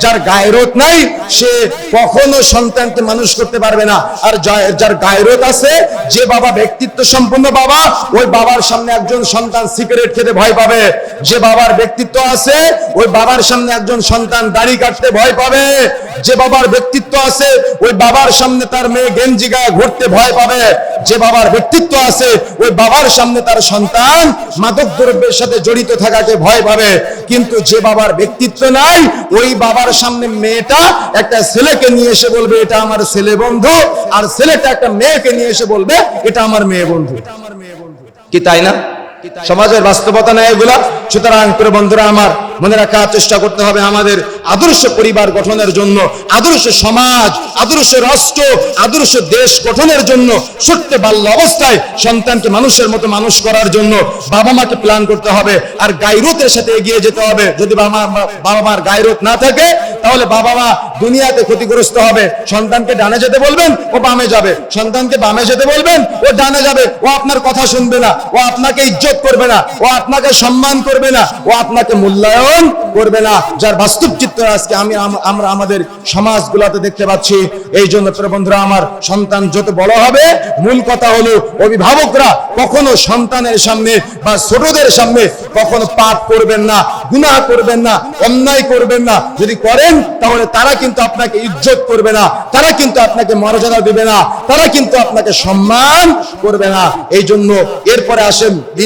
যার গায়রত নাই সে কখনো সন্তানকে মানুষ করতে পারবে না। আর যার গায়রত আছে, যে বাবা ব্যক্তিত্ব সম্পন্ন বাবা, ওই বাবার সামনে একজন সন্তান সিগারেট খেতে ভয় পাবে। যে বাবার ব্যক্তিত্ব আছে, ওই বাবার সামনে একজন সন্তান দাড়ি কাটতে ভয় পাবে। যে বাবার ব্যক্তিত্ব আছে, ওই বাবার সামনে তার মেয়ে গেঞ্জি গায়ে ঘুরতে ভয় পাবে। যে বাবার ব্যক্তিত্ব আছে, ওই বাবার সামনে তার সন্তান মাদক দ্রব্যের সাথে জড়িত থাকাকে ভয় পাবে। কিন্তু যে বাবার ব্যক্তিত্ব নাই, ওই বাবার সামনে মেয়েটা একটা ছেলেকে নিয়ে এসে বলবে এটা আমার ছেলে বন্ধু, আর ছেলেটা একটা মেয়েকে নিয়ে এসে বলবে এটা আমার মেয়ে বন্ধু। কি তাই না? সমাজের বাস্তবতা নেই এগুলা। সুতরাং প্রিয় বন্ধুরা আমার, মনে রাখার চেষ্টা করতে হবে আমাদের আদর্শ পরিবার গঠনের জন্য, আদর্শ সমাজ, আদর্শ রাষ্ট্র, আদর্শ দেশ গঠনের জন্য ছোট্ট বাল্য অবস্থায় সন্তানকে মানুষের মতো মানুষ করার জন্য বাবা মাকে প্ল্যান করতে হবে আর গায়রতের সাথে এগিয়ে যেতে হবে। যদি বাবা মার গায়রত না থাকে, তাহলে বাবা মা দুনিয়াতে ক্ষতিগ্রস্ত হবে। সন্তানকে ডানে যেতে বলবেন, ও বামে যাবে। সন্তানকে বামে যেতে বলবেন, ও ডানে যাবে। ও আপনার কথা শুনবে না, ও আপনাকে ইজ্জত করবে না, ও আপনাকে সম্মান করবে না, ও আপনাকে মূল্যায়ন করবে না। যার বাস্তব চিত্র আজকে আমরা আমাদের সমাজগুলোতে দেখতে পাচ্ছি। এই জন্য প্রিয় বন্ধুরা আমার, সন্তান যত বড় হবে, মূল কথা হলো অভিভাবকরা কখনো সন্তানের সামনে বা ছোটদের সামনে কখনো পাপ করবেন না, গুনাহ করবেন না, অন্যায় করবেন না। যদি করেন তাহলে তারা কিন্তু আপনাকে ইজ্জত করবে না, তারা কিন্তু আপনাকে মর্যাদা দিবে না, তারা কিন্তু আপনাকে সম্মান করবে না। এই জন্য এরপরে আসেন